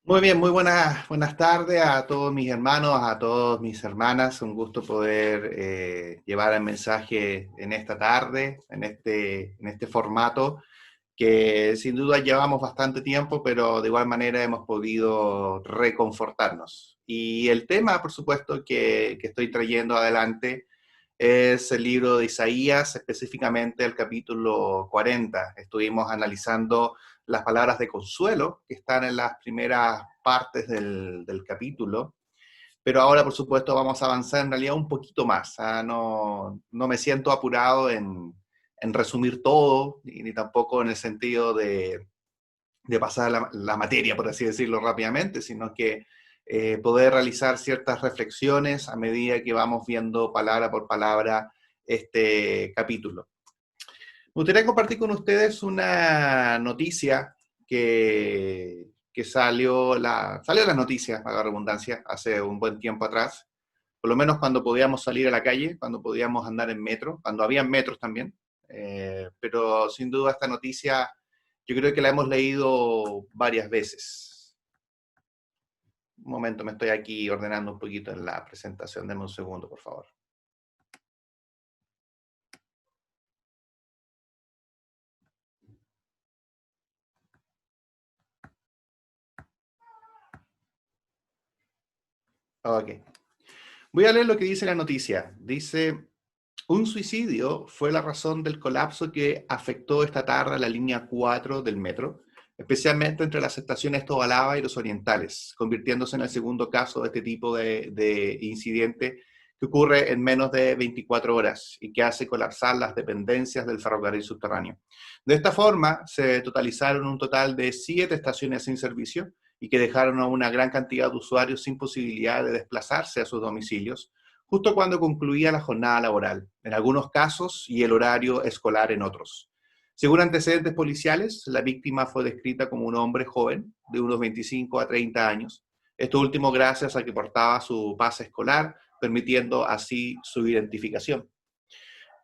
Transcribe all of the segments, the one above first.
Muy bien, muy buenas tardes a todos mis hermanos, a todas mis hermanas. Un gusto poder llevar el mensaje en esta tarde, en este formato, que sin duda llevamos bastante tiempo, pero de igual manera hemos podido reconfortarnos. Y el tema, por supuesto, que estoy trayendo adelante es el libro de Isaías, específicamente el capítulo 40. Estuvimos analizando las palabras de consuelo que están en las primeras partes del capítulo, pero ahora, por supuesto, vamos a avanzar en realidad un poquito más. No me siento apurado en resumir todo, ni tampoco en el sentido de pasar la materia, por así decirlo, rápidamente, sino que poder realizar ciertas reflexiones a medida que vamos viendo palabra por palabra este capítulo. Me gustaría compartir con ustedes una noticia que salió las noticias, a la redundancia, hace un buen tiempo atrás, por lo menos cuando podíamos salir a la calle, cuando podíamos andar en metro, cuando había metros también, pero sin duda esta noticia yo creo que la hemos leído varias veces. Un momento, me estoy aquí ordenando un poquito en la presentación, denme un segundo, por favor. Ok. Voy a leer lo que dice la noticia. Dice: un suicidio fue la razón del colapso que afectó esta tarde a la línea 4 del metro, especialmente entre las estaciones Tobalaba y Los Orientales, convirtiéndose en el segundo caso de este tipo de incidente que ocurre en menos de 24 horas y que hace colapsar las dependencias del ferrocarril subterráneo. De esta forma, se totalizaron un total de 7 estaciones sin servicio y que dejaron a una gran cantidad de usuarios sin posibilidad de desplazarse a sus domicilios, justo cuando concluía la jornada laboral, en algunos casos, y el horario escolar en otros. Según antecedentes policiales, la víctima fue descrita como un hombre joven, de unos 25 a 30 años, esto último gracias a que portaba su pase escolar, permitiendo así su identificación.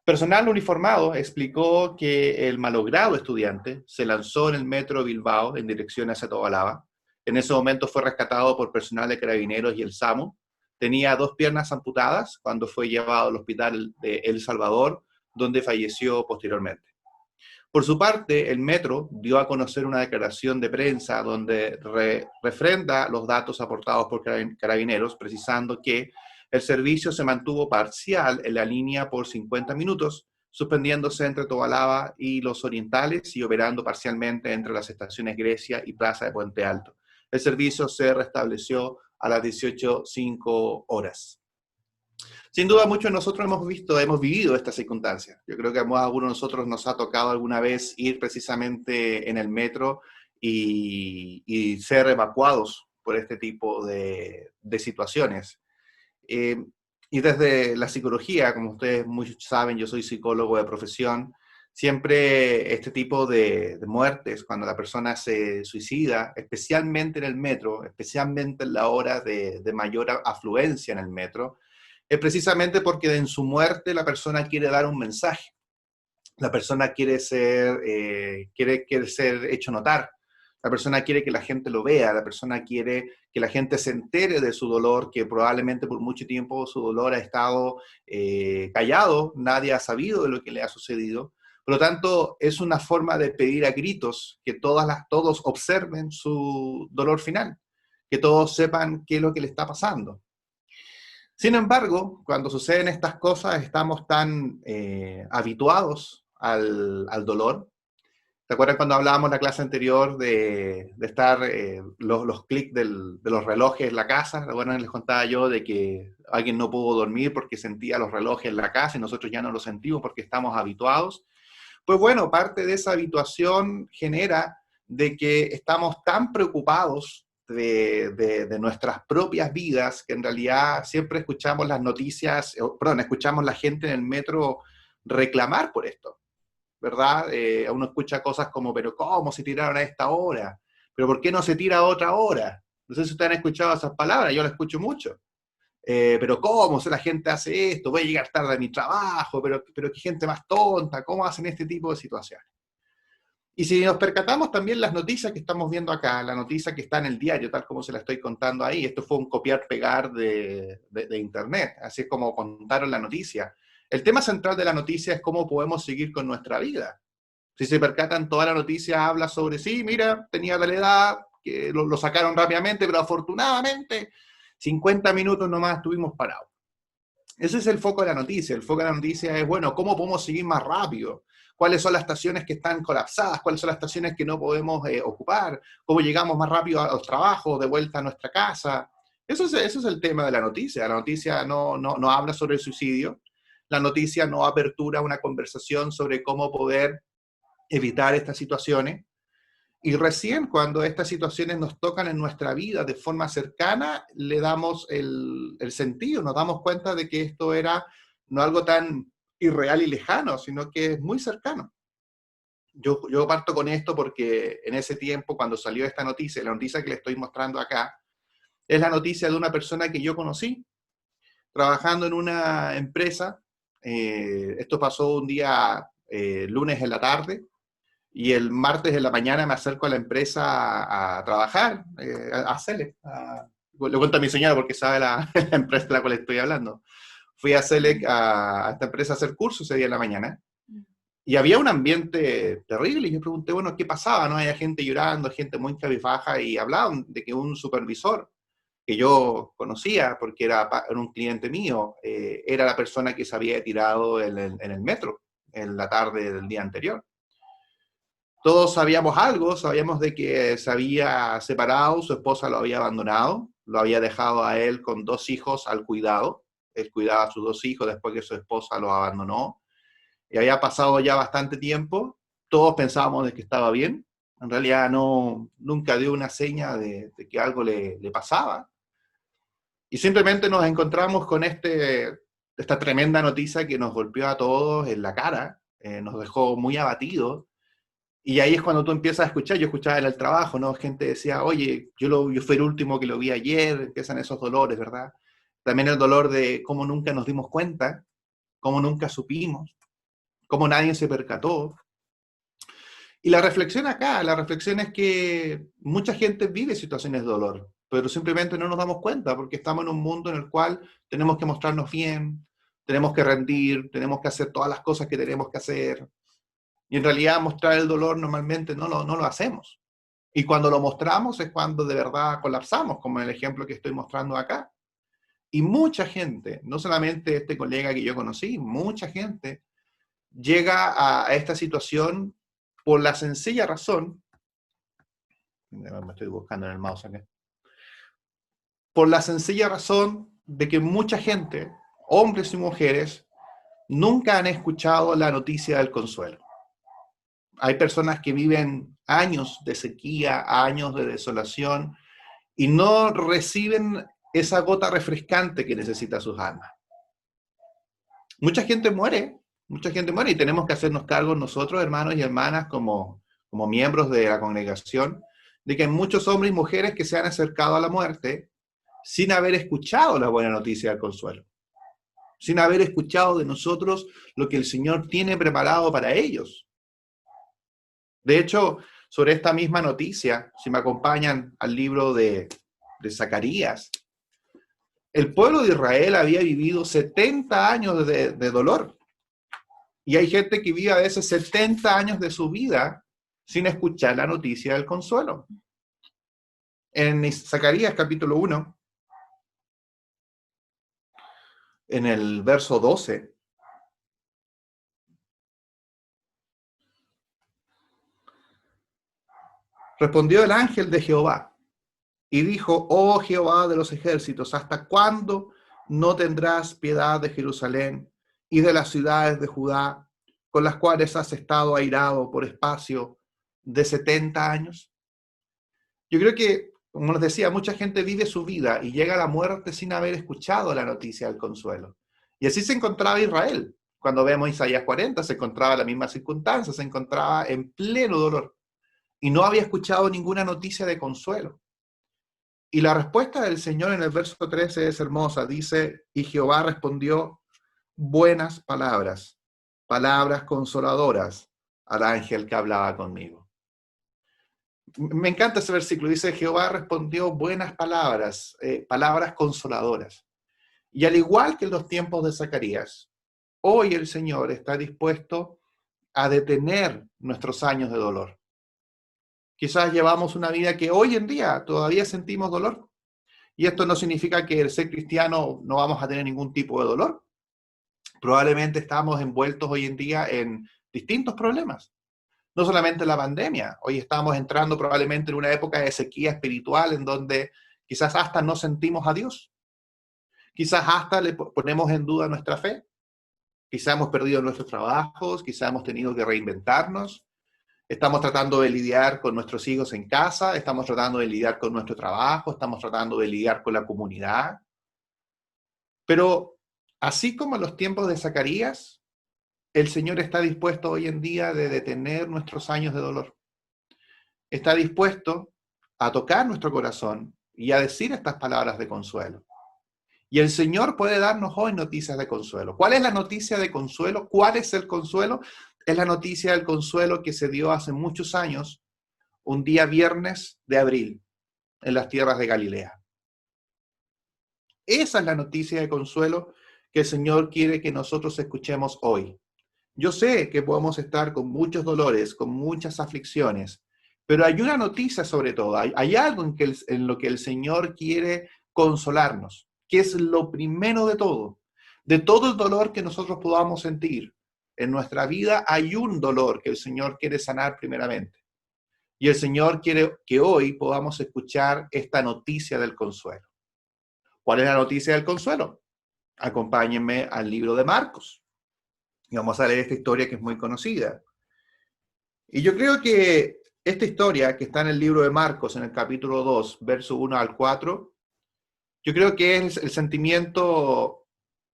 Personal uniformado explicó que el malogrado estudiante se lanzó en el metro Bilbao en dirección hacia Tobalaba. En ese momento fue rescatado por personal de Carabineros y el SAMU. Tenía 2 piernas amputadas cuando fue llevado al hospital de El Salvador, donde falleció posteriormente. Por su parte, el metro dio a conocer una declaración de prensa donde refrenda los datos aportados por Carabineros, precisando que el servicio se mantuvo parcial en la línea por 50 minutos, suspendiéndose entre Tobalaba y Los Orientales y operando parcialmente entre las estaciones Grecia y Plaza de Puente Alto. El servicio se restableció a las 18:05 horas. Sin duda, muchos de nosotros hemos vivido esta circunstancia. Yo creo que a algunos de nosotros nos ha tocado alguna vez ir precisamente en el metro y ser evacuados por este tipo de situaciones. Eh, y desde la psicología, como ustedes muchos saben, yo soy psicólogo de profesión, siempre este tipo de muertes, cuando la persona se suicida, especialmente en el metro, especialmente en la hora de mayor afluencia en el metro, es precisamente porque en su muerte la persona quiere dar un mensaje, la persona quiere ser hecho notar, la persona quiere que la gente lo vea, la persona quiere que la gente se entere de su dolor, que probablemente por mucho tiempo su dolor ha estado callado, nadie ha sabido de lo que le ha sucedido. Por lo tanto, es una forma de pedir a gritos que todos observen su dolor final, que todos sepan qué es lo que le está pasando. Sin embargo, cuando suceden estas cosas, estamos tan habituados al dolor. ¿Te acuerdas cuando hablábamos en la clase anterior de estar los clics de los relojes en la casa? Bueno, les contaba yo de que alguien no pudo dormir porque sentía los relojes en la casa y nosotros ya no los sentimos porque estamos habituados. Pues bueno, parte de esa habituación genera de que estamos tan preocupados de nuestras propias vidas que en realidad siempre escuchamos las noticias, perdón, escuchamos la gente en el metro reclamar por esto, ¿verdad? Uno escucha cosas como, pero ¿cómo se tiraron a esta hora? ¿Pero por qué no se tira a otra hora? No sé si ustedes han escuchado esas palabras, yo las escucho mucho. Pero ¿cómo la gente hace esto? Voy a llegar tarde a mi trabajo, pero qué gente más tonta, ¿cómo hacen este tipo de situaciones? Y si nos percatamos también las noticias que estamos viendo acá, la noticia que está en el diario, tal como se la estoy contando ahí, esto fue un copiar-pegar de internet, así es como contaron la noticia. El tema central de la noticia es cómo podemos seguir con nuestra vida. Si se percatan, toda la noticia habla sobre, sí, mira, tenía tal edad, que lo sacaron rápidamente, pero afortunadamente 50 minutos nomás estuvimos parados. Ese es el foco de la noticia. El foco de la noticia es, bueno, ¿cómo podemos seguir más rápido? ¿Cuáles son las estaciones que están colapsadas? ¿Cuáles son las estaciones que no podemos ocupar? ¿Cómo llegamos más rápido a los trabajos, de vuelta a nuestra casa? Eso es el tema de la noticia. La noticia no habla sobre el suicidio. La noticia no apertura una conversación sobre cómo poder evitar estas situaciones. Y recién cuando estas situaciones nos tocan en nuestra vida de forma cercana, le damos el sentido, nos damos cuenta de que esto era no algo tan irreal y lejano, sino que es muy cercano. Yo parto con esto porque en ese tiempo, cuando salió esta noticia, la noticia que le estoy mostrando acá, es la noticia de una persona que yo conocí, trabajando en una empresa. Esto pasó un día lunes en la tarde, y el martes en la mañana me acerco a la empresa a trabajar, a hacerle. Le cuento a mi señora porque sabe la empresa de la cual estoy hablando. Fui a hacerle a esta empresa a hacer cursos ese día en la mañana. Y había un ambiente terrible. Y yo pregunté, bueno, ¿qué pasaba? ¿No? Había gente llorando, gente muy cabizbaja, y hablaban de que un supervisor que yo conocía, porque era un cliente mío, era la persona que se había tirado en el metro en la tarde del día anterior. Todos sabíamos algo, sabíamos de que se había separado, su esposa lo había abandonado, lo había dejado a él con 2 hijos al cuidado. Él cuidaba a sus 2 hijos después que su esposa lo abandonó. Y había pasado ya bastante tiempo. Todos pensábamos de que estaba bien. En realidad no, nunca dio una seña de que algo le pasaba. Y simplemente nos encontramos con esta tremenda noticia que nos golpeó a todos en la cara, nos dejó muy abatidos. Y ahí es cuando tú empiezas a escuchar. Yo escuchaba en el trabajo, ¿no? Gente decía, oye, yo fui el último que lo vi ayer. Empiezan esos dolores, ¿verdad? También el dolor de cómo nunca nos dimos cuenta, cómo nunca supimos, cómo nadie se percató. Y la reflexión es que mucha gente vive situaciones de dolor, pero simplemente no nos damos cuenta porque estamos en un mundo en el cual tenemos que mostrarnos bien, tenemos que rendir, tenemos que hacer todas las cosas que tenemos que hacer. Y en realidad mostrar el dolor normalmente no lo hacemos. Y cuando lo mostramos es cuando de verdad colapsamos, como en el ejemplo que estoy mostrando acá. Y mucha gente, no solamente este colega que yo conocí, mucha gente llega a esta situación por la sencilla razón, me estoy buscando en el mouse acá, por la sencilla razón de que mucha gente, hombres y mujeres, nunca han escuchado la noticia del consuelo. Hay personas que viven años de sequía, años de desolación, y no reciben esa gota refrescante que necesita sus almas. Mucha gente muere, y tenemos que hacernos cargo nosotros, hermanos y hermanas, como miembros de la congregación, de que hay muchos hombres y mujeres que se han acercado a la muerte sin haber escuchado la buena noticia del consuelo, sin haber escuchado de nosotros lo que el Señor tiene preparado para ellos. De hecho, sobre esta misma noticia, si me acompañan al libro de Zacarías, el pueblo de Israel había vivido 70 años de dolor. Y hay gente que vive a veces 70 años de su vida sin escuchar la noticia del consuelo. En Zacarías capítulo 1, en el verso 12, respondió el ángel de Jehová y dijo, oh Jehová de los ejércitos, ¿hasta cuándo no tendrás piedad de Jerusalén y de las ciudades de Judá, con las cuales has estado airado por espacio de 70 años? Yo creo que, como les decía, mucha gente vive su vida y llega a la muerte sin haber escuchado la noticia del consuelo. Y así se encontraba Israel. Cuando vemos Isaías 40, se encontraba en la misma circunstancia, se encontraba en pleno dolor y no había escuchado ninguna noticia de consuelo. Y la respuesta del Señor en el verso 13 es hermosa. Dice, y Jehová respondió buenas palabras, palabras consoladoras al ángel que hablaba conmigo. Me encanta ese versículo, dice, Jehová respondió buenas palabras, palabras consoladoras. Y al igual que en los tiempos de Zacarías, hoy el Señor está dispuesto a detener nuestros años de dolor. Quizás llevamos una vida que hoy en día todavía sentimos dolor. Y esto no significa que el ser cristiano no vamos a tener ningún tipo de dolor. Probablemente estamos envueltos hoy en día en distintos problemas. No solamente la pandemia, hoy estamos entrando probablemente en una época de sequía espiritual en donde quizás hasta no sentimos a Dios. Quizás hasta le ponemos en duda nuestra fe. Quizás hemos perdido nuestros trabajos, quizás hemos tenido que reinventarnos. Estamos tratando de lidiar con nuestros hijos en casa, estamos tratando de lidiar con nuestro trabajo, estamos tratando de lidiar con la comunidad. Pero así como en los tiempos de Zacarías, el Señor está dispuesto hoy en día de detener nuestros años de dolor. Está dispuesto a tocar nuestro corazón y a decir estas palabras de consuelo. Y el Señor puede darnos hoy noticias de consuelo. ¿Cuál es la noticia de consuelo? ¿Cuál es el consuelo? Es la noticia del consuelo que se dio hace muchos años, un día viernes de abril, en las tierras de Galilea. Esa es la noticia de consuelo que el Señor quiere que nosotros escuchemos hoy. Yo sé que podemos estar con muchos dolores, con muchas aflicciones, pero hay una noticia sobre todo, hay algo en lo que el Señor quiere consolarnos, que es lo primero de todo el dolor que nosotros podamos sentir. En nuestra vida hay un dolor que el Señor quiere sanar primeramente. Y el Señor quiere que hoy podamos escuchar esta noticia del consuelo. ¿Cuál es la noticia del consuelo? Acompáñenme al libro de Marcos. Y vamos a leer esta historia que es muy conocida. Y yo creo que esta historia que está en el libro de Marcos, en el capítulo 2, verso 1 al 4, yo creo que es el sentimiento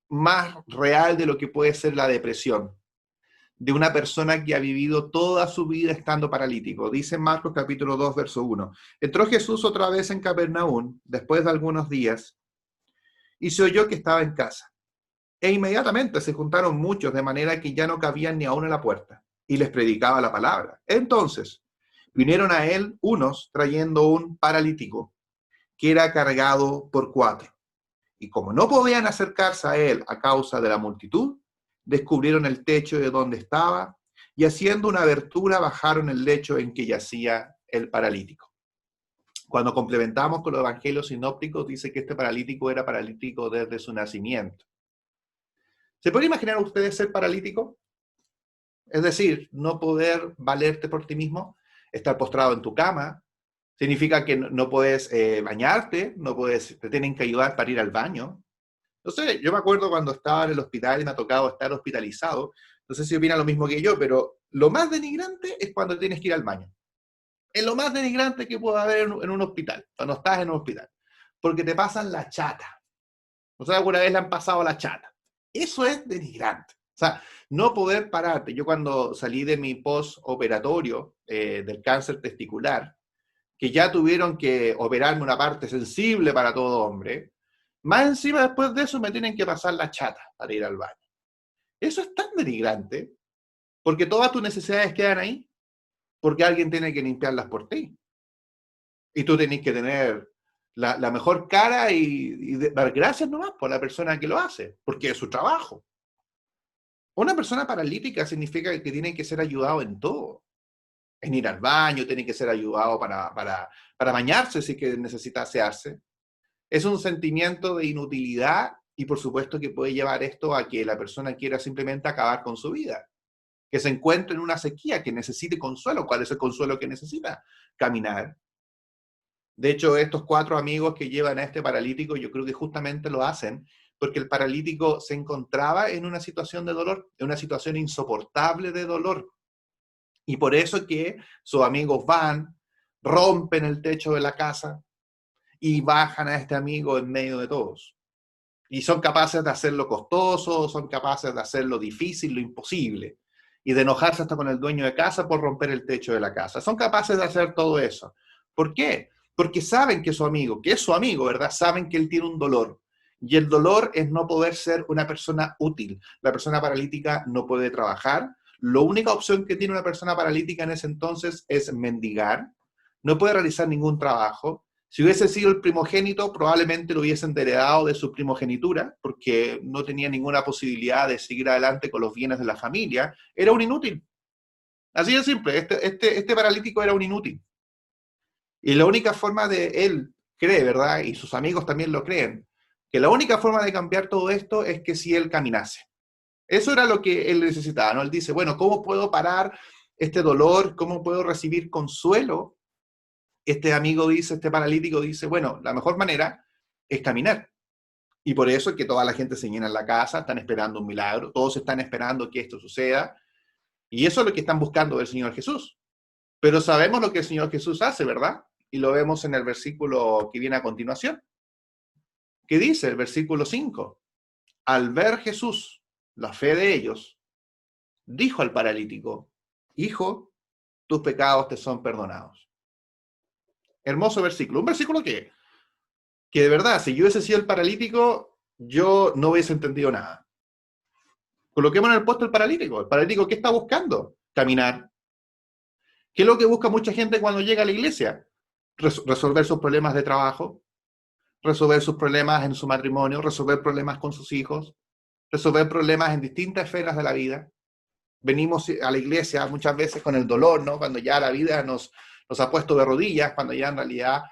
más real de lo que puede ser la depresión, de una persona que ha vivido toda su vida estando paralítico. Dice Marcos capítulo 2, verso 1. Entró Jesús otra vez en Capernaum, después de algunos días, y se oyó que estaba en casa. E inmediatamente se juntaron muchos, de manera que ya no cabían ni aún en la puerta, y les predicaba la palabra. Entonces vinieron a él unos trayendo un paralítico, que era cargado por 4. Y como no podían acercarse a él a causa de la multitud, descubrieron el techo de donde estaba, y haciendo una abertura bajaron el lecho en que yacía el paralítico. Cuando complementamos con los evangelios sinópticos, dice que este paralítico era paralítico desde su nacimiento. ¿Se puede imaginar ustedes ser paralítico? Es decir, no poder valerte por ti mismo, estar postrado en tu cama, significa que no puedes bañarte, no puedes, te tienen que ayudar para ir al baño. No sé, yo me acuerdo cuando estaba en el hospital y me ha tocado estar hospitalizado, no sé si opina lo mismo que yo, pero lo más denigrante es cuando tienes que ir al baño. Es lo más denigrante que puede haber en un hospital, cuando estás en un hospital, porque te pasan la chata. No sé, alguna vez le han pasado la chata. Eso es denigrante. O sea, no poder pararte. Yo cuando salí de mi postoperatorio del cáncer testicular, que ya tuvieron que operarme una parte sensible para todo hombre, más encima después de eso me tienen que pasar la chata para ir al baño. Eso es tan denigrante, porque todas tus necesidades quedan ahí, porque alguien tiene que limpiarlas por ti. Y tú tenés que tener la mejor cara y dar gracias nomás por la persona que lo hace, porque es su trabajo. Una persona paralítica significa que tiene que ser ayudado en todo. En ir al baño, tiene que ser ayudado para bañarse si que necesita asearse. Es un sentimiento de inutilidad y por supuesto que puede llevar esto a que la persona quiera simplemente acabar con su vida, que se encuentre en una sequía, que necesite consuelo. ¿Cuál es el consuelo que necesita? Caminar. De hecho, estos 4 amigos que llevan a este paralítico, yo creo que justamente lo hacen porque el paralítico se encontraba en una situación de dolor, en una situación insoportable de dolor. Y por eso que sus amigos van, rompen el techo de la casa y bajan a este amigo en medio de todos. Y son capaces de hacer lo costoso, son capaces de hacer lo difícil, lo imposible. Y de enojarse hasta con el dueño de casa por romper el techo de la casa. Son capaces de hacer todo eso. ¿Por qué? Porque saben que es su amigo, ¿verdad? Saben que él tiene un dolor. Y el dolor es no poder ser una persona útil. La persona paralítica no puede trabajar. La única opción que tiene una persona paralítica en ese entonces es mendigar. no puede realizar ningún trabajo. Si hubiese sido el primogénito, probablemente lo hubiesen heredado de su primogenitura, porque no tenía ninguna posibilidad de seguir adelante con los bienes de la familia. Era un inútil. Así de simple. Este paralítico era un inútil. Y la única forma de él cree, ¿verdad? Y sus amigos también lo creen, que la única forma de cambiar todo esto es que si él caminase. Eso era lo que él necesitaba, ¿no? Él dice, bueno, ¿cómo puedo parar este dolor? ¿Cómo puedo recibir consuelo? Este amigo dice, este paralítico dice, bueno, la mejor manera es caminar. Y por eso es que toda la gente se llena en la casa, están esperando un milagro, todos están esperando que esto suceda. Y eso es lo que están buscando del Señor Jesús. Pero sabemos lo que el Señor Jesús hace, ¿verdad? Y lo vemos en el versículo que viene a continuación. ¿Qué dice el versículo 5? Al ver Jesús la fe de ellos, dijo al paralítico, hijo, tus pecados te son perdonados. Hermoso versículo. Un versículo que de verdad, si yo hubiese sido el paralítico, yo no hubiese entendido nada. Coloquemos en el puesto el paralítico. El paralítico, ¿qué está buscando? Caminar. ¿Qué es lo que busca mucha gente cuando llega a la iglesia? Resolver sus problemas de trabajo, resolver sus problemas en su matrimonio, resolver problemas con sus hijos, resolver problemas en distintas esferas de la vida. Venimos a la iglesia muchas veces con el dolor, ¿no? Cuando ya la vida nos ha puesto de rodillas, cuando ya en realidad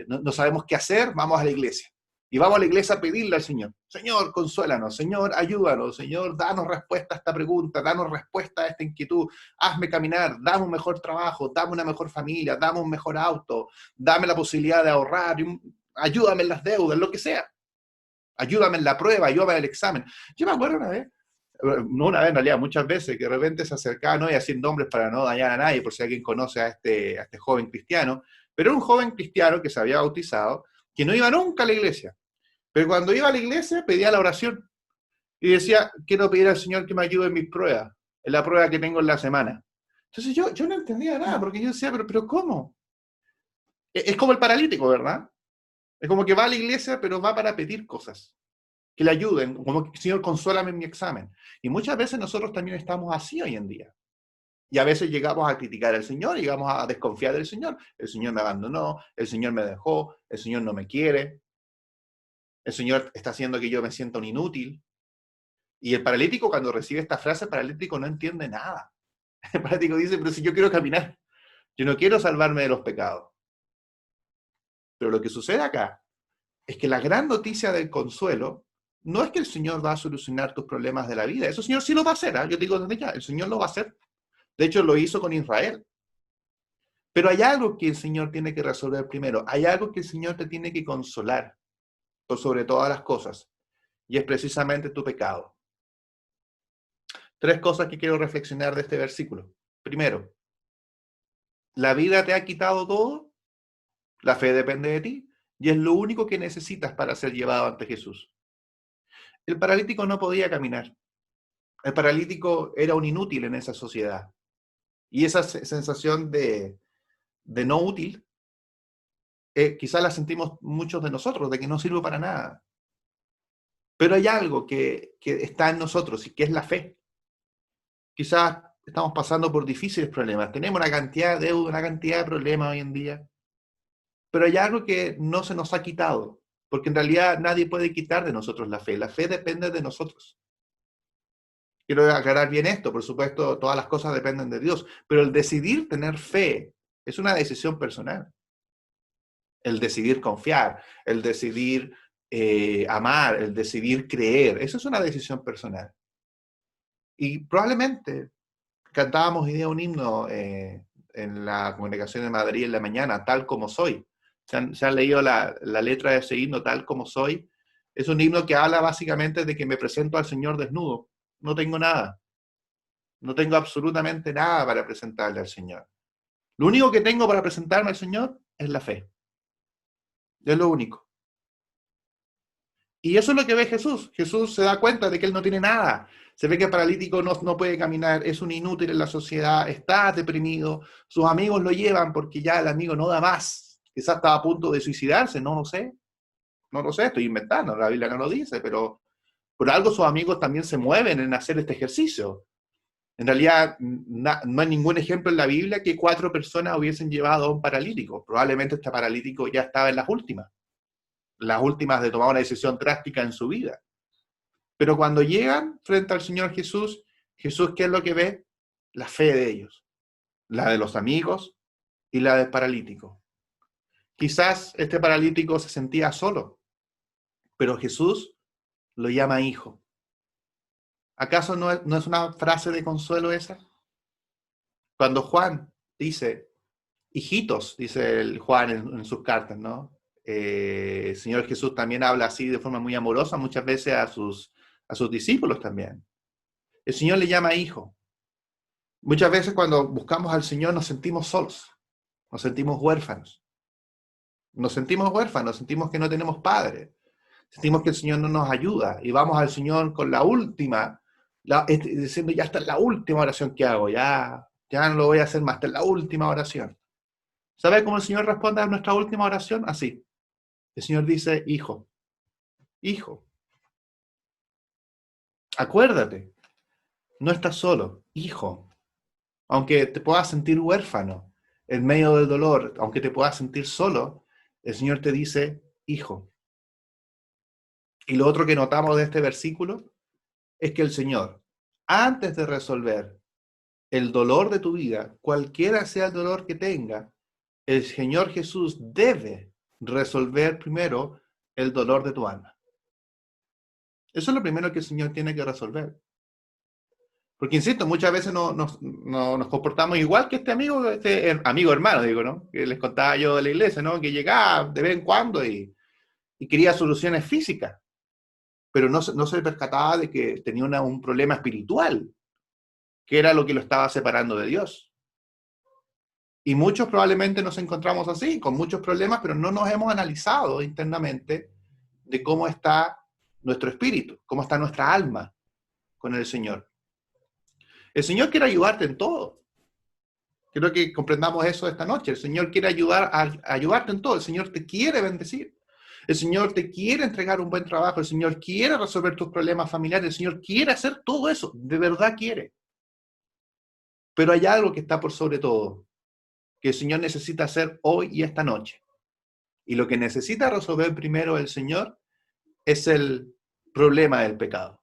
no sabemos qué hacer, vamos a la iglesia. Y vamos a la iglesia a pedirle al Señor, Señor, consuélanos, Señor, ayúdanos, Señor, danos respuesta a esta pregunta, danos respuesta a esta inquietud, hazme caminar, dame un mejor trabajo, dame una mejor familia, dame un mejor auto, dame la posibilidad de ahorrar, ayúdame en las deudas, lo que sea. Ayúdame en la prueba, ayúdame en el examen. Yo me acuerdo no una vez en realidad, muchas veces, que de repente se acercaba, no voy a decir nombres para no dañar a nadie, por si alguien conoce a este joven cristiano, pero era un joven cristiano que se había bautizado, que no iba nunca a la iglesia, pero cuando iba a la iglesia pedía la oración y decía, quiero pedir al Señor que me ayude en mis pruebas, en la prueba que tengo en la semana. Entonces yo no entendía nada, porque yo decía, pero ¿cómo? Es como el paralítico, ¿verdad? Es como que va a la iglesia, pero va para pedir cosas que le ayuden, como que, Señor, consuélame en mi examen. Y muchas veces nosotros también estamos así hoy en día. Y a veces llegamos a criticar al Señor, llegamos a desconfiar del Señor. El Señor me abandonó, el Señor me dejó, el Señor no me quiere, el Señor está haciendo que yo me sienta un inútil. Y el paralítico, cuando recibe esta frase, el paralítico no entiende nada. El paralítico dice, pero si yo quiero caminar, yo no quiero salvarme de los pecados. Pero lo que sucede acá es que la gran noticia del consuelo no es que el Señor va a solucionar tus problemas de la vida. Eso el Señor sí lo va a hacer. ¿Eh? Yo te digo desde ya, el Señor lo va a hacer. De hecho, lo hizo con Israel. Pero hay algo que el Señor tiene que resolver primero. Hay algo que el Señor te tiene que consolar por sobre todas las cosas. Y es precisamente tu pecado. 3 cosas que quiero reflexionar de este versículo. Primero, la vida te ha quitado todo. La fe depende de ti. Y es lo único que necesitas para ser llevado ante Jesús. El paralítico no podía caminar. El paralítico era un inútil en esa sociedad. Y esa sensación de no útil, quizás la sentimos muchos de nosotros, de que no sirve para nada. Pero hay algo que está en nosotros y que es la fe. Quizás estamos pasando por difíciles problemas. Tenemos una cantidad de deuda, una cantidad de problemas hoy en día. Pero hay algo que no se nos ha quitado, porque en realidad nadie puede quitar de nosotros la fe. La fe depende de nosotros. Quiero aclarar bien esto, por supuesto, todas las cosas dependen de Dios, pero el decidir tener fe es una decisión personal. El decidir confiar, el decidir amar, el decidir creer, eso es una decisión personal. Y probablemente cantábamos hoy día un himno en la congregación de Madrid en la mañana, tal como soy. ¿Se han leído la letra de ese himno, tal como soy? Es un himno que habla básicamente de que me presento al Señor desnudo. No tengo nada. No tengo absolutamente nada para presentarle al Señor. Lo único que tengo para presentarme al Señor es la fe. Es lo único. Y eso es lo que ve Jesús. Jesús se da cuenta de que él no tiene nada. Se ve que el paralítico no puede caminar, es un inútil en la sociedad, está deprimido, sus amigos lo llevan porque ya el amigo no da más. Quizás estaba a punto de suicidarse, no lo sé. No lo sé, estoy inventando, la Biblia no lo dice, pero por algo sus amigos también se mueven en hacer este ejercicio. En realidad, no hay ningún ejemplo en la Biblia que 4 personas hubiesen llevado a un paralítico. Probablemente este paralítico ya estaba en las últimas de tomar una decisión drástica en su vida. Pero cuando llegan frente al Señor Jesús, Jesús, ¿qué es lo que ve? La fe de ellos, la de los amigos y la del paralítico. Quizás este paralítico se sentía solo, pero Jesús lo llama hijo. ¿Acaso no es una frase de consuelo esa? Cuando Juan dice, hijitos, dice el Juan en sus cartas, ¿no? El Señor Jesús también habla así de forma muy amorosa muchas veces a sus discípulos también. El Señor le llama hijo. Muchas veces cuando buscamos al Señor nos sentimos solos, nos sentimos huérfanos. Sentimos que no tenemos padre, sentimos que el Señor no nos ayuda y vamos al Señor con la última, diciendo ya está en la última oración que hago, ya no lo voy a hacer más, esta es la última oración. ¿Sabe cómo el Señor responde a nuestra última oración? Así. El Señor dice, hijo, hijo, acuérdate, no estás solo, hijo. Aunque te puedas sentir huérfano en medio del dolor, aunque te puedas sentir solo, el Señor te dice, hijo. Y lo otro que notamos de este versículo es que el Señor, antes de resolver el dolor de tu vida, cualquiera sea el dolor que tenga, el Señor Jesús debe resolver primero el dolor de tu alma. Eso es lo primero que el Señor tiene que resolver. Porque, insisto, muchas veces nos comportamos igual que este amigo hermano, digo, ¿no? Que les contaba yo de la iglesia, ¿no? Que llegaba de vez en cuando y quería soluciones físicas, pero no se percataba de que tenía un problema espiritual, que era lo que lo estaba separando de Dios. Y muchos probablemente nos encontramos así, con muchos problemas, pero no nos hemos analizado internamente de cómo está nuestro espíritu, cómo está nuestra alma con el Señor. El Señor quiere ayudarte en todo. Quiero que comprendamos eso esta noche. El Señor quiere ayudarte en todo. El Señor te quiere bendecir. El Señor te quiere entregar un buen trabajo. El Señor quiere resolver tus problemas familiares. El Señor quiere hacer todo eso. De verdad quiere. Pero hay algo que está por sobre todo, que el Señor necesita hacer hoy y esta noche. Y lo que necesita resolver primero el Señor es el problema del pecado.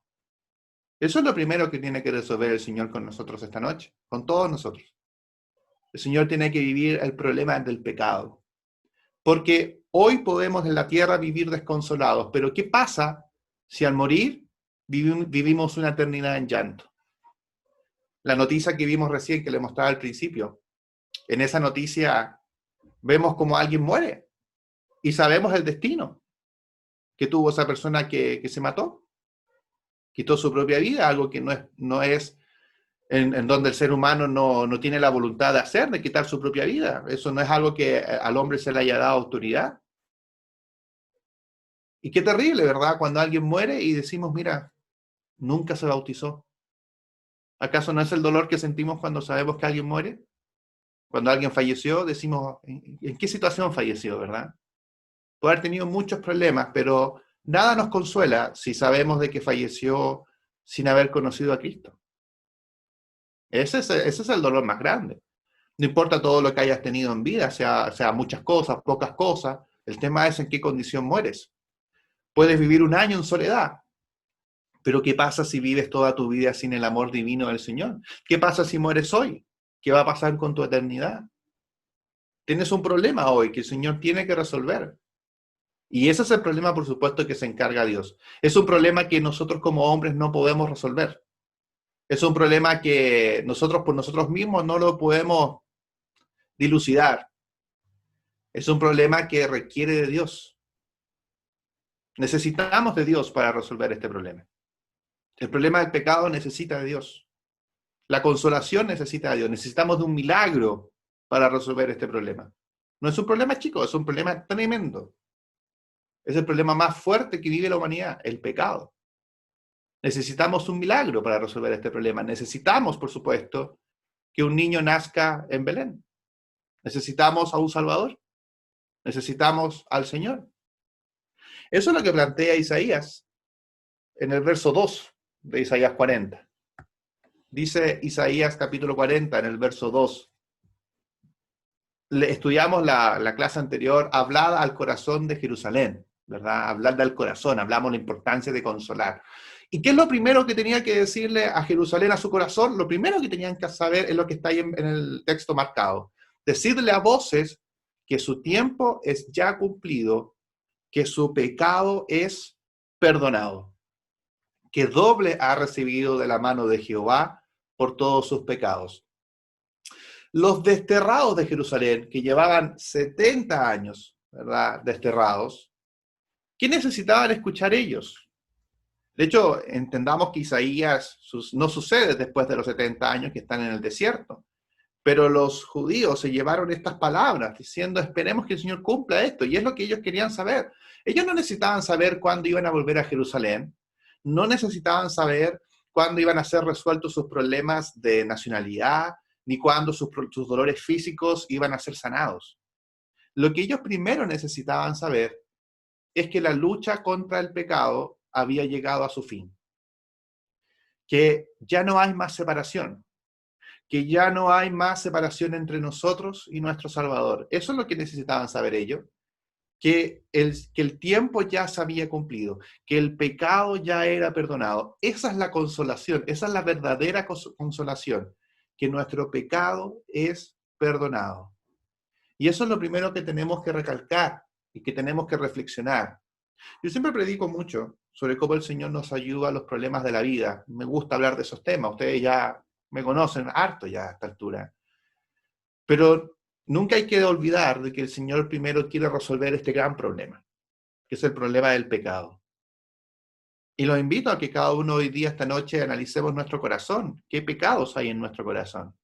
Eso es lo primero que tiene que resolver el Señor con nosotros esta noche, con todos nosotros. El Señor tiene que vivir el problema del pecado. Porque hoy podemos en la tierra vivir desconsolados, pero ¿qué pasa si al morir vivimos una eternidad en llanto? La noticia que vimos recién, que le mostraba al principio, en esa noticia vemos como alguien muere y sabemos el destino que tuvo esa persona que se mató, quitó su propia vida, algo que no es en donde el ser humano no tiene la voluntad de hacer, de quitar su propia vida. Eso no es algo que al hombre se le haya dado autoridad. Y qué terrible, ¿verdad? Cuando alguien muere y decimos, mira, nunca se bautizó. ¿Acaso no es el dolor que sentimos cuando sabemos que alguien muere? Cuando alguien falleció, decimos, ¿en qué situación falleció, verdad? Puede haber tenido muchos problemas, pero nada nos consuela si sabemos de que falleció sin haber conocido a Cristo. Ese es el dolor más grande. No importa todo lo que hayas tenido en vida, sea muchas cosas, pocas cosas, el tema es en qué condición mueres. Puedes vivir un año en soledad, pero ¿qué pasa si vives toda tu vida sin el amor divino del Señor? ¿Qué pasa si mueres hoy? ¿Qué va a pasar con tu eternidad? Tienes un problema hoy que el Señor tiene que resolver. Y ese es el problema, por supuesto, que se encarga Dios. Es un problema que nosotros como hombres no podemos resolver. Es un problema que nosotros por nosotros mismos no lo podemos dilucidar. Es un problema que requiere de Dios. Necesitamos de Dios para resolver este problema. El problema del pecado necesita de Dios. La consolación necesita de Dios. Necesitamos de un milagro para resolver este problema. No es un problema chico, es un problema tremendo. Es el problema más fuerte que vive la humanidad, el pecado. Necesitamos un milagro para resolver este problema. Necesitamos, por supuesto, que un niño nazca en Belén. Necesitamos a un Salvador. Necesitamos al Señor. Eso es lo que plantea Isaías en el verso 2 de Isaías 40. Dice Isaías capítulo 40 en el verso 2. Estudiamos la clase anterior, hablad al corazón de Jerusalén, ¿verdad? Hablar del corazón, hablamos de la importancia de consolar. ¿Y qué es lo primero que tenía que decirle a Jerusalén, a su corazón? Lo primero que tenían que saber es lo que está ahí en el texto marcado. Decirle a voces que su tiempo es ya cumplido, que su pecado es perdonado, que doble ha recibido de la mano de Jehová por todos sus pecados. Los desterrados de Jerusalén, que llevaban 70 años, ¿verdad?, desterrados, ¿qué necesitaban escuchar ellos? De hecho, entendamos que Isaías no sucede después de los 70 años que están en el desierto, pero los judíos se llevaron estas palabras diciendo, esperemos que el Señor cumpla esto, y es lo que ellos querían saber. Ellos no necesitaban saber cuándo iban a volver a Jerusalén, no necesitaban saber cuándo iban a ser resueltos sus problemas de nacionalidad, ni cuándo sus dolores físicos iban a ser sanados. Lo que ellos primero necesitaban saber es que la lucha contra el pecado había llegado a su fin, que ya no hay más separación, que ya no hay más separación entre nosotros y nuestro Salvador. Eso es lo que necesitaban saber ellos, que el tiempo ya se había cumplido, que el pecado ya era perdonado. Esa es la consolación, esa es la verdadera consolación, que nuestro pecado es perdonado. Y eso es lo primero que tenemos que recalcar y que tenemos que reflexionar. Yo siempre predico mucho sobre cómo el Señor nos ayuda a los problemas de la vida. Me gusta hablar de esos temas. Ustedes ya me conocen harto ya a esta altura. Pero nunca hay que olvidar de que el Señor primero quiere resolver este gran problema, que es el problema del pecado. Y los invito a que cada uno hoy día, esta noche, analicemos nuestro corazón. ¿Qué pecados hay en nuestro corazón?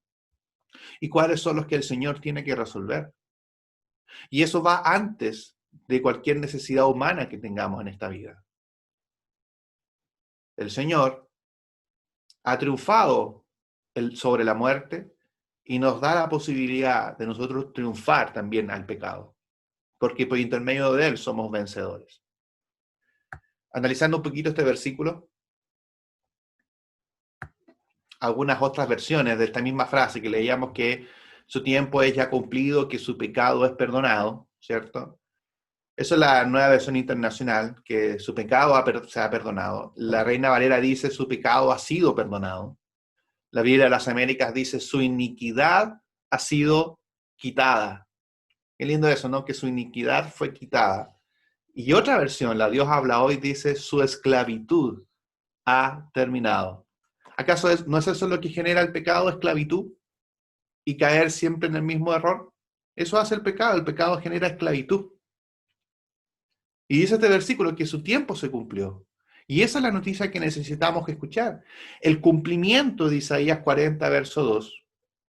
¿Y cuáles son los que el Señor tiene que resolver? Y eso va antes de cualquier necesidad humana que tengamos en esta vida. El Señor ha triunfado sobre la muerte y nos da la posibilidad de nosotros triunfar también al pecado, porque por intermedio de él somos vencedores. Analizando un poquito este versículo, algunas otras versiones de esta misma frase que leíamos, que su tiempo es ya cumplido, que su pecado es perdonado, ¿cierto? Eso es la Nueva Versión Internacional, que su pecado se ha perdonado. La Reina Valera dice, su pecado ha sido perdonado. La Biblia de las Américas dice, su iniquidad ha sido quitada. Qué lindo eso, ¿no? Que su iniquidad fue quitada. Y otra versión, la Dios habla hoy, dice, su esclavitud ha terminado. ¿Acaso no es eso lo que genera el pecado, esclavitud? Y caer siempre en el mismo error. Eso hace el pecado genera esclavitud. Y dice este versículo que su tiempo se cumplió. Y esa es la noticia que necesitamos escuchar. El cumplimiento de Isaías 40, verso 2.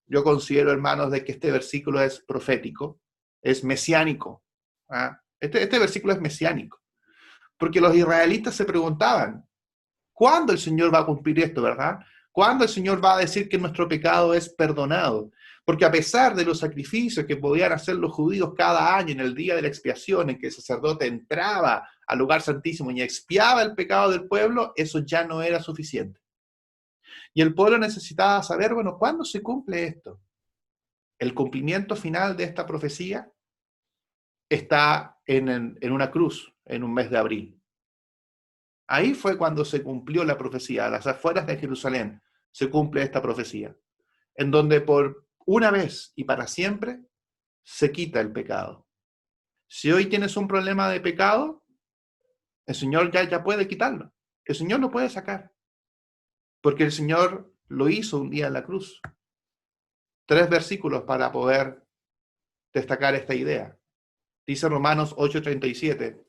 Yo considero, hermanos, de que este versículo es profético, es mesiánico. ¿Ah? Este versículo es mesiánico. Porque los israelitas se preguntaban, ¿cuándo el Señor va a cumplir esto, verdad? ¿Cuándo el Señor va a decir que nuestro pecado es perdonado? Porque a pesar de los sacrificios que podían hacer los judíos cada año en el día de la expiación, en que el sacerdote entraba al lugar santísimo y expiaba el pecado del pueblo, eso ya no era suficiente. Y el pueblo necesitaba saber, bueno, ¿cuándo se cumple esto? El cumplimiento final de esta profecía está en una cruz, en un mes de abril. Ahí fue cuando se cumplió la profecía, a las afueras de Jerusalén se cumple esta profecía, en donde por una vez y para siempre se quita el pecado. Si hoy tienes un problema de pecado, el Señor ya puede quitarlo. El Señor lo puede sacar. Porque el Señor lo hizo un día en la cruz. 3 versículos para poder destacar esta idea. Dice Romanos 8:37,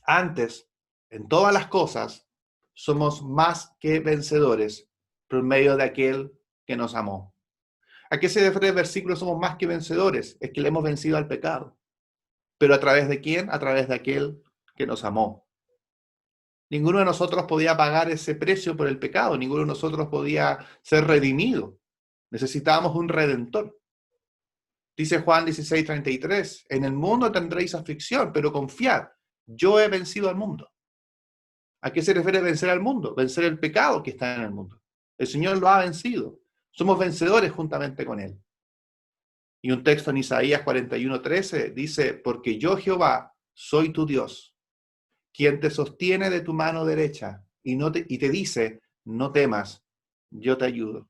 antes, en todas las cosas, somos más que vencedores por medio de aquel que nos amó. ¿A qué se refiere el versículo somos más que vencedores? Es que le hemos vencido al pecado. ¿Pero a través de quién? A través de aquel que nos amó. Ninguno de nosotros podía pagar ese precio por el pecado. Ninguno de nosotros podía ser redimido. Necesitábamos un redentor. Dice Juan 16:33, en el mundo tendréis aflicción, pero confiad, yo he vencido al mundo. ¿A qué se refiere vencer al mundo? Vencer el pecado que está en el mundo. El Señor lo ha vencido. Somos vencedores juntamente con Él. Y un texto en Isaías 41:13 dice, porque yo Jehová soy tu Dios, quien te sostiene de tu mano derecha y te dice, no temas, yo te ayudo.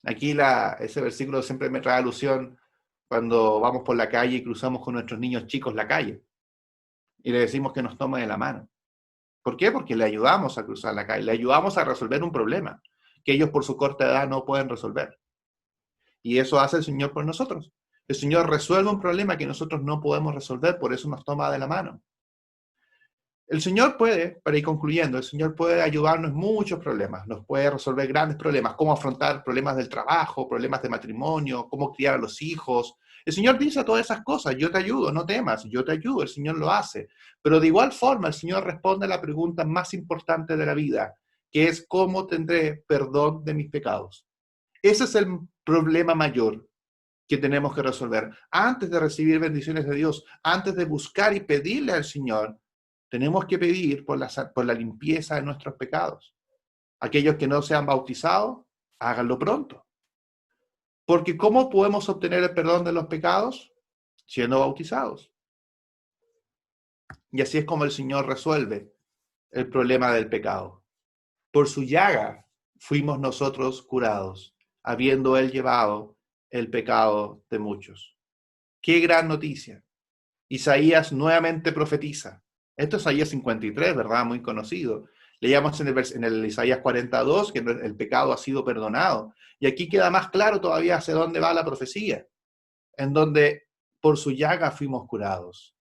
Aquí ese versículo siempre me trae alusión cuando vamos por la calle y cruzamos con nuestros niños chicos la calle y le decimos que nos tome de la mano. ¿Por qué? Porque le ayudamos a cruzar la calle, le ayudamos a resolver un problema que ellos por su corta edad no pueden resolver. Y eso hace el Señor por nosotros. El Señor resuelve un problema que nosotros no podemos resolver, por eso nos toma de la mano. El Señor puede, para ir concluyendo, el Señor puede ayudarnos en muchos problemas, nos puede resolver grandes problemas, cómo afrontar problemas del trabajo, problemas de matrimonio, cómo criar a los hijos. El Señor dice todas esas cosas, yo te ayudo, no temas, yo te ayudo, el Señor lo hace. Pero de igual forma, el Señor responde a la pregunta más importante de la vida, que es ¿cómo tendré perdón de mis pecados? Ese es el problema mayor que tenemos que resolver. Antes de recibir bendiciones de Dios, antes de buscar y pedirle al Señor, tenemos que pedir por la limpieza de nuestros pecados. Aquellos que no se han bautizado, háganlo pronto. Porque ¿cómo podemos obtener el perdón de los pecados? Siendo bautizados. Y así es como el Señor resuelve el problema del pecado. Por su llaga fuimos nosotros curados, habiendo Él llevado el pecado de muchos. ¡Qué gran noticia! Isaías nuevamente profetiza. Esto es Isaías 53, ¿verdad? Muy conocido. Leíamos en el Isaías 42 que el pecado ha sido perdonado. Y aquí queda más claro todavía hacia dónde va la profecía, en donde por su llaga fuimos curados.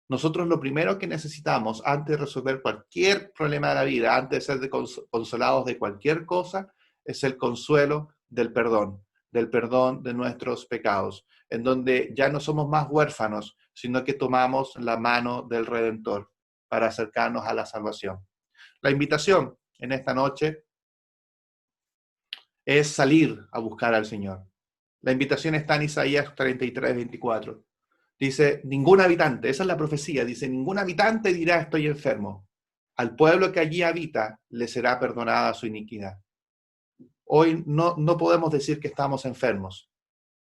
Nosotros lo primero que necesitamos antes de resolver cualquier problema de la vida, antes de ser consolados de cualquier cosa, es el consuelo del perdón de nuestros pecados, en donde ya no somos más huérfanos, sino que tomamos la mano del Redentor para acercarnos a la salvación. La invitación en esta noche es salir a buscar al Señor. La invitación está en Isaías 33:24. Dice, ningún habitante, esa es la profecía, dice, ningún habitante dirá estoy enfermo. Al pueblo que allí habita le será perdonada su iniquidad. Hoy no podemos decir que estamos enfermos,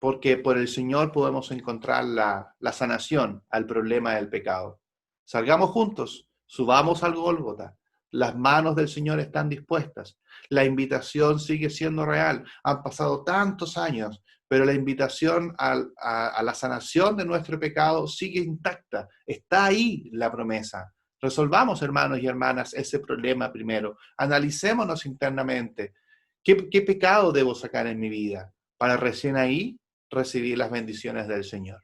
porque por el Señor podemos encontrar la sanación al problema del pecado. Salgamos juntos, subamos al Gólgota. Las manos del Señor están dispuestas. La invitación sigue siendo real. Han pasado tantos años, pero la invitación a la sanación de nuestro pecado sigue intacta. Está ahí la promesa. Resolvamos, hermanos y hermanas, ese problema primero. Analicémonos internamente. ¿Qué pecado debo sacar en mi vida? Para recién ahí recibir las bendiciones del Señor.